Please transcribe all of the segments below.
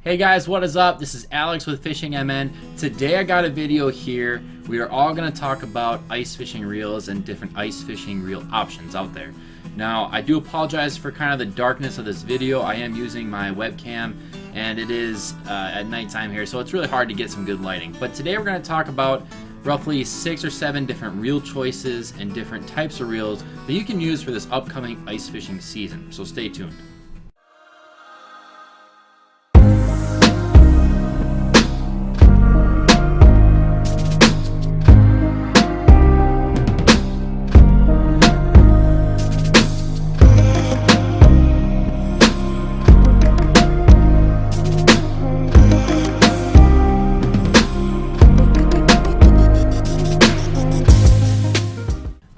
Hey guys, what is up? This is Alex with Fishing MN. Today I got a video here. We are all going to talk about ice fishing reels and different ice fishing reel options out there. Now, I do apologize for kind of the darkness of this video. I am using my webcam and it is at nighttime here, so it's really hard to get some good lighting. But today we're going to talk about roughly 6 or 7 different reel choices and different types of reels that you can use for this upcoming ice fishing season. So stay tuned.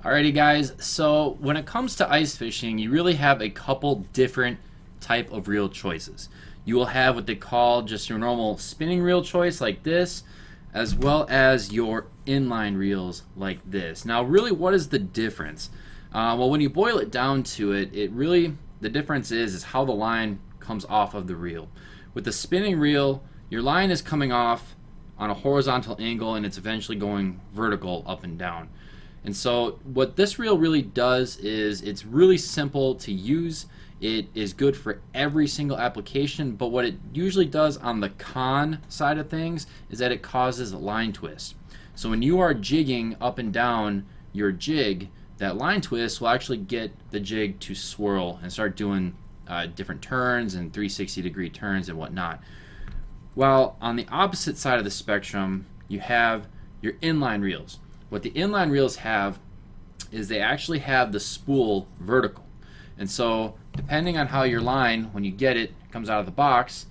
Alrighty guys, so when it comes to ice fishing, you really have a couple different type of reel choices. You will have what they call just your normal spinning reel choice like this, as well as your inline reels like this. Now really, what is the difference? Well, when you boil it down to it, the difference is how the line comes off of the reel. With the spinning reel, your line is coming off on a horizontal angle and it's eventually going vertical up and down. And so what this reel really does is it's really simple to use. It is good for every single application, but what it usually does on the con side of things is that it causes a line twist. So when you are jigging up and down your jig, that line twist will actually get the jig to swirl and start doing different turns and 360-degree turns and whatnot. While on the opposite side of the spectrum, you have your inline reels. What the inline reels have is they actually have the spool vertical. And so depending on how your line, when you get it, comes out of the box,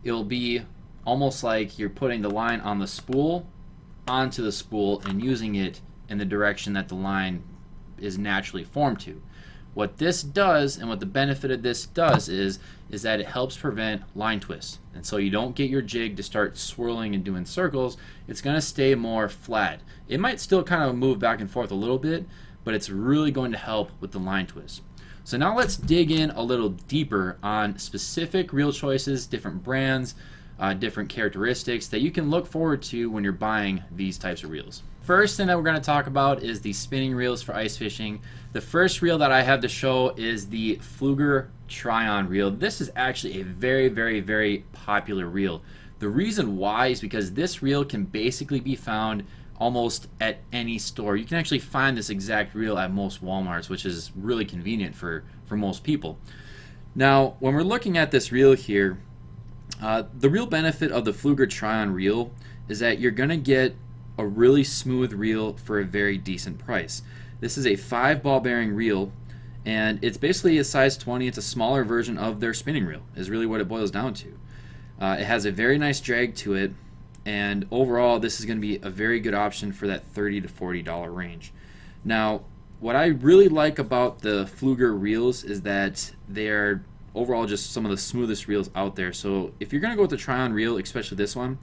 it'll be almost like you're putting the line on the spool onto the spool and using it in the direction that the line is naturally formed to. What this does, and what the benefit of this does is that it helps prevent line twists. And so you don't get your jig to start swirling and doing circles. It's going to stay more flat. It might still kind of move back and forth a little bit, but it's really going to help with the line twist. So now let's dig in a little deeper on specific reel choices, different brands, different characteristics that you can look forward to when you're buying these types of reels. First thing that we're going to talk about is the spinning reels for ice fishing. The first reel that I have to show is the Flooger Tryon reel. This is actually a very popular reel. The reason why is because this reel can basically be found almost at any store. You can actually find this exact reel at most Walmarts, which is really convenient for most people. Now, when we're looking at this reel here, the real benefit of the Flooger Tryon reel is that you're going to get a really smooth reel for a very decent price. This is a 5 ball bearing reel, and it's basically a size 20. It's a smaller version of their spinning reel, is really what it boils down to. It has a very nice drag to it, and overall this is going to be a very good option for that $30 to $40 range. Now, what I really like about the Flooger reels is that they're overall just some of the smoothest reels out there. So if you're going to go with the Tryon reel, especially this one,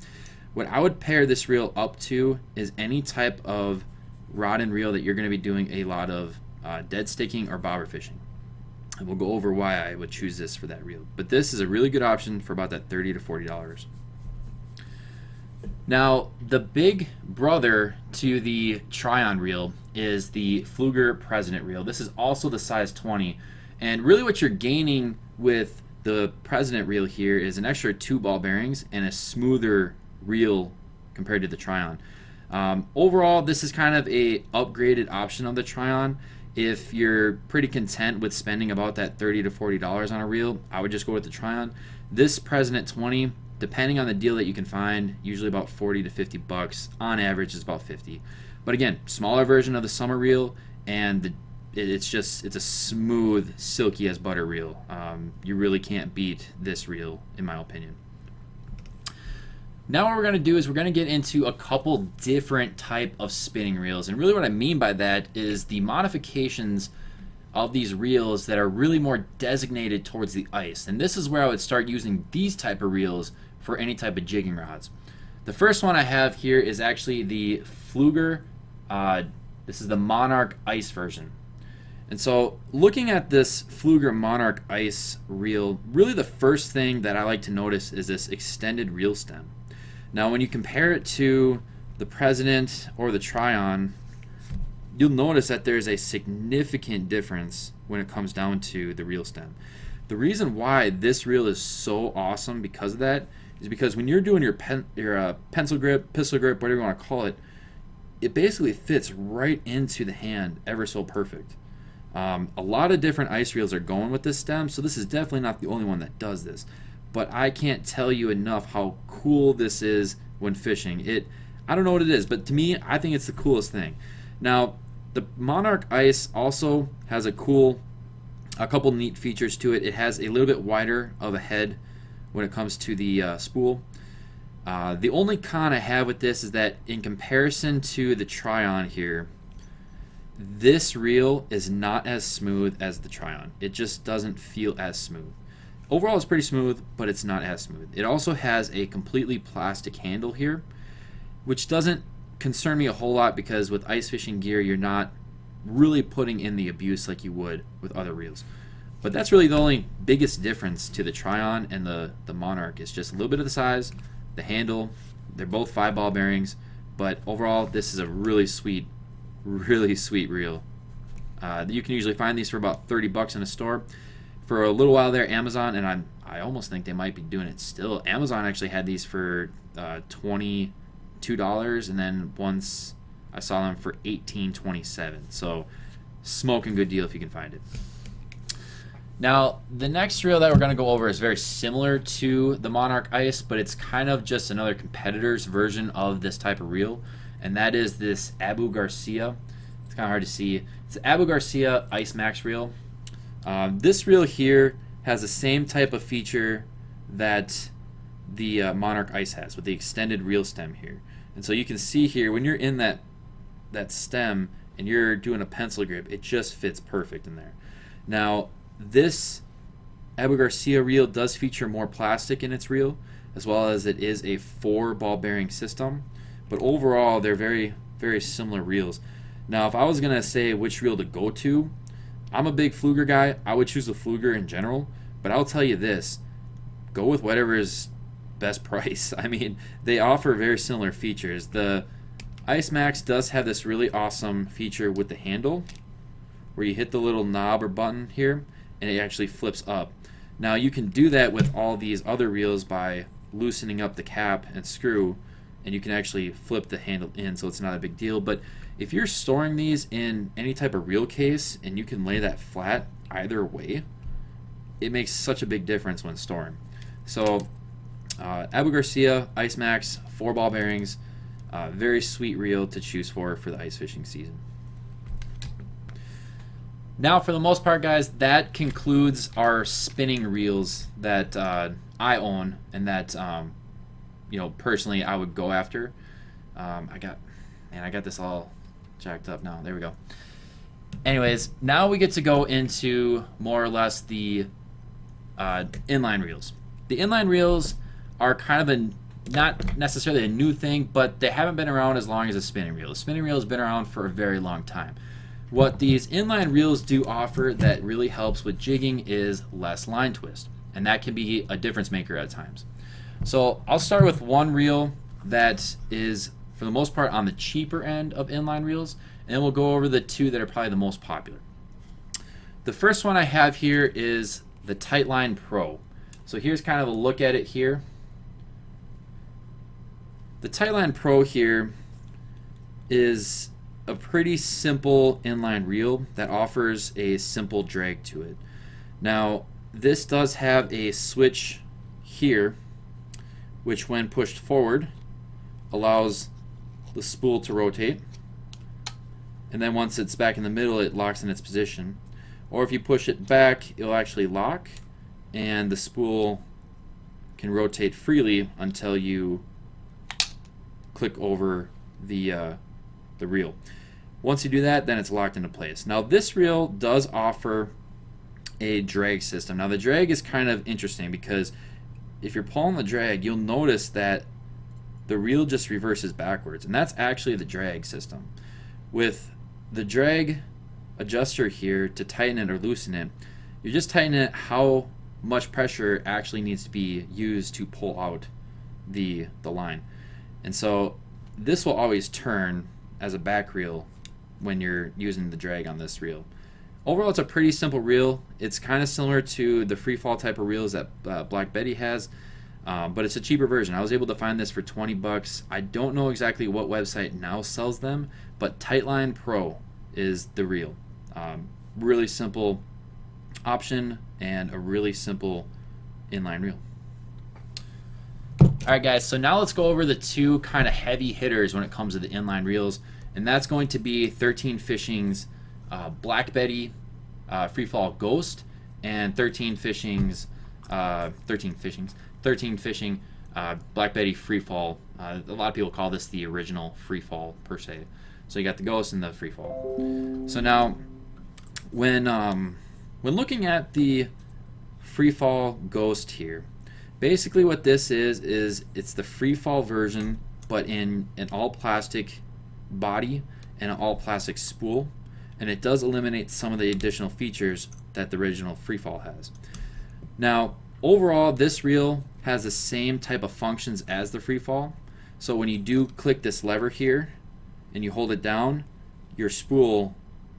what I would pair this reel up to is any type of rod and reel that you're going to be doing a lot of dead sticking or bobber fishing. And we'll go over why I would choose this for that reel. But this is a really good option for about that $30 to $40. Now, the big brother to the Tryon reel is the Flooger President reel. This is also the size 20. And really what you're gaining with the President reel here is an extra 2 ball bearings and a smoother reel compared to the Tryon. Overall, this is kind of a upgraded option of the Tryon. If you're pretty content with spending about that $30 to $40 on a reel, I would just go with the Tryon. This President 20, depending on the deal that you can find, usually about 40 to 50 bucks. On average, it's about 50. But again, smaller version of the summer reel, and it's a smooth, silky as butter reel. You really can't beat this reel, in my opinion. Now what we're going to do is we're going to get into a couple different type of spinning reels, and really what I mean by that is the modifications of these reels that are really more designated towards the ice. And this is where I would start using these type of reels for any type of jigging rods. The first one I have here is actually the Flooger, this is the Monarch ice version. And so looking at this Flooger Monarch Ice reel, really the first thing that I like to notice is this extended reel stem. Now when you compare it to the President or the Tryon, you'll notice that there's a significant difference when it comes down to the reel stem. The reason why this reel is so awesome because of that is because when you're doing your pencil grip, pistol grip, whatever you want to call it, it basically fits right into the hand ever so perfect. A lot of different ice reels are going with this stem, so this is definitely not the only one that does this. But I can't tell you enough how cool this is when fishing. I don't know what it is, but to me, I think it's the coolest thing. Now, the Monarch Ice also has a couple neat features to it. It has a little bit wider of a head when it comes to the spool. The only con I have with this is that in comparison to the Tryon here, this reel is not as smooth as the Tryon. It just doesn't feel as smooth. Overall, it's pretty smooth, but it's not as smooth. It also has a completely plastic handle here, which doesn't concern me a whole lot because with ice fishing gear, you're not really putting in the abuse like you would with other reels. But that's really the only biggest difference to the Tryon and the Monarch. It's just a little bit of the size, the handle. They're both 5-ball bearings, but overall, this is a really sweet reel. You can usually find these for about 30 bucks in a store. For a little while there, Amazon, and I almost think they might be doing it still. Amazon actually had these for $22, and then once I saw them for $18.27. So smoking good deal if you can find it. Now, the next reel that we're going to go over is very similar to the Monarch Ice, but it's kind of just another competitor's version of this type of reel, and that is this Abu Garcia. It's kind of hard to see. It's Abu Garcia Ice Max reel. This reel here has the same type of feature that the Monarch Ice has with the extended reel stem here. And so you can see here when you're in that stem and you're doing a pencil grip, it just fits perfect in there. Now, this Abu Garcia reel does feature more plastic in its reel, as well as it is a 4-ball bearing system. But overall, they're very, very similar reels. Now, if I was going to say which reel to go to, I'm a big Flooger guy. I would choose the Flooger in general, but I'll tell you this, go with whatever is best price. I mean, they offer very similar features. The Ice Max does have this really awesome feature with the handle where you hit the little knob or button here and it actually flips up. Now you can do that with all these other reels by loosening up the cap and screw, and you can actually flip the handle in, so it's not a big deal. But if you're storing these in any type of reel case and you can lay that flat either way, it makes such a big difference when storing. So Abu Garcia Ice Max 4-ball bearings, very sweet reel to choose for the ice fishing season. Now, for the most part, guys, that concludes our spinning reels that I own and that personally I would go after. I got this all jacked up now. There we go. Anyways, now we get to go into more or less the inline reels. The inline reels are kind of not necessarily a new thing, but they haven't been around as long as a spinning reel. The spinning reel has been around for a very long time. What these inline reels do offer that really helps with jigging is less line twist, and that can be a difference maker at times. So I'll start with one reel that is, for the most part, on the cheaper end of inline reels, and then we'll go over the two that are probably the most popular. The first one I have here is the Tightline Pro. So here's kind of a look at it here. The Tightline Pro here is a pretty simple inline reel that offers a simple drag to it. Now, this does have a switch here, which when pushed forward allows the spool to rotate, and then once it's back in the middle, it locks in its position. Or if you push it back, it'll actually lock and the spool can rotate freely until you click over the reel. Once you do that, then it's locked into place. Now, this reel does offer a drag system. Now, the drag is kind of interesting because if you're pulling the drag, you'll notice that the reel just reverses backwards, and that's actually the drag system. With the drag adjuster here to tighten it or loosen it, you're just tightening it how much pressure actually needs to be used to pull out the line. And so this will always turn as a back reel when you're using the drag on this reel. Overall, it's a pretty simple reel. It's kind of similar to the Freefall type of reels that Black Betty has, but it's a cheaper version. I was able to find this for 20 bucks. I don't know exactly what website now sells them, but Tightline Pro is the reel. Really simple option and a really simple inline reel. Alright guys, so now let's go over the two kind of heavy hitters when it comes to the inline reels, and that's going to be 13 Fishing's Black Betty Freefall Ghost and 13 Fishing Black Betty Freefall. A lot of people call this the original Freefall per se. So you got the Ghost and the Freefall. So now when looking at the Freefall Ghost here, basically what this is it's the Freefall version, but in an all plastic body and an all plastic spool, and it does eliminate some of the additional features that the original Freefall has. Now overall, this reel has the same type of functions as the Freefall. So when you do click this lever here and you hold it down, your spool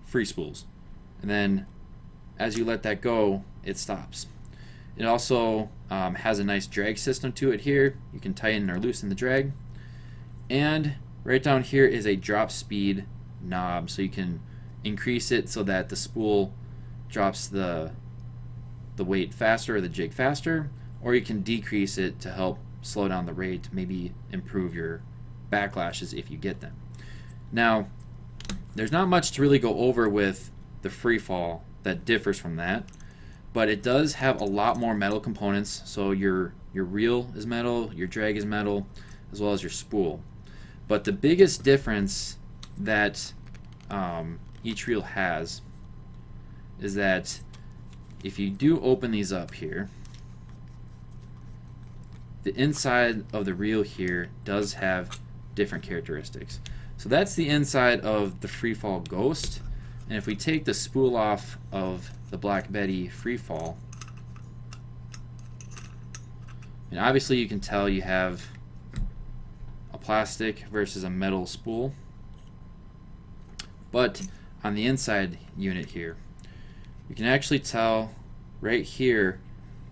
free spools, and then as you let that go, it stops. It also has a nice drag system to it here. You can tighten or loosen the drag. And right down here is a drop speed knob, so you can increase it so that the spool drops the weight faster or the jig faster, or you can decrease it to help slow down the rate, maybe improve your backlashes if you get them. Now, there's not much to really go over with the Freefall that differs from that, but it does have a lot more metal components. So your reel is metal, your drag is metal, as well as your spool. But the biggest difference that each reel has is that if you do open these up here, the inside of the reel here does have different characteristics. So that's the inside of the Freefall Ghost. And if we take the spool off of the Black Betty Freefall, and obviously you can tell you have a plastic versus a metal spool. But on the inside unit here, you can actually tell right here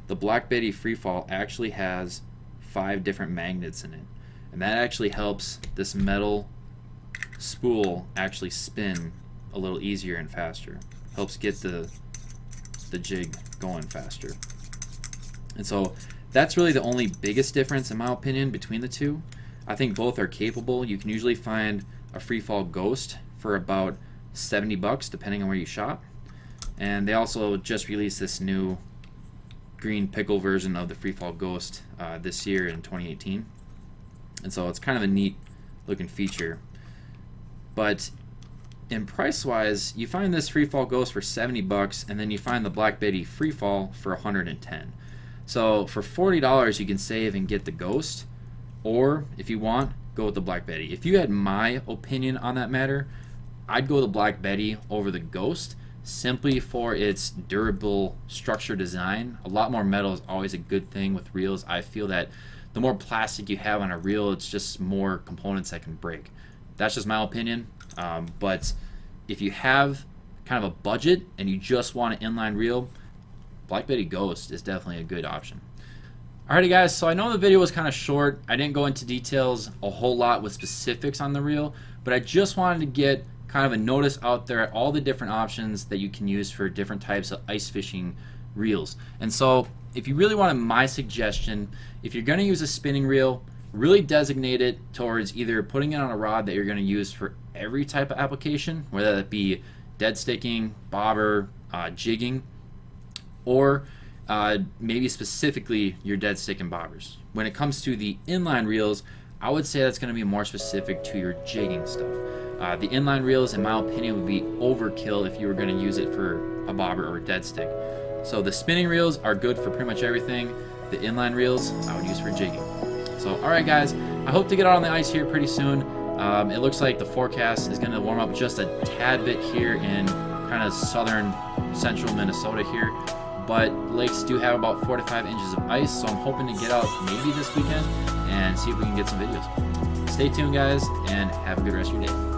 the Black Betty Freefall actually has 5 different magnets in it, and that actually helps this metal spool actually spin a little easier and faster. Helps get the jig going faster. And so that's really the only biggest difference in my opinion between the two. I think both are capable. You can usually find a Freefall Ghost for about 70 bucks depending on where you shop. And they also just released this new green pickle version of the Freefall Ghost this year in 2018. And so it's kind of a neat looking feature. But in price wise, you find this Freefall Ghost for 70 bucks, and then you find the Black Betty Freefall for 110. So for $40 you can save and get the Ghost, or if you want, go with the Black Betty. If you had my opinion on that matter, I'd go the Black Betty over the Ghost, simply for its durable structure design. A lot more metal is always a good thing with reels. I feel that the more plastic you have on a reel, it's just more components that can break. That's just my opinion. But if you have kind of a budget and you just want an inline reel, Black Betty Ghost is definitely a good option. Alrighty guys, so I know the video was kind of short. I didn't go into details a whole lot with specifics on the reel, but I just wanted to get kind of a notice out there at all the different options that you can use for different types of ice fishing reels. And so if you really wanted my suggestion, if you're going to use a spinning reel, really designate it towards either putting it on a rod that you're going to use for every type of application, whether that be dead sticking, bobber, jigging, or maybe specifically your dead stick and bobbers. When it comes to the inline reels, I would say that's going to be more specific to your jigging stuff. The inline reels, in my opinion, would be overkill if you were going to use it for a bobber or a dead stick. So the spinning reels are good for pretty much everything. The inline reels I would use for jigging. So alright guys, I hope to get out on the ice here pretty soon. It looks like the forecast is going to warm up just a tad bit here in kind of southern central Minnesota here, but lakes do have about 4 to 5 inches of ice, so I'm hoping to get out maybe this weekend and see if we can get some videos. Stay tuned, guys, and have a good rest of your day.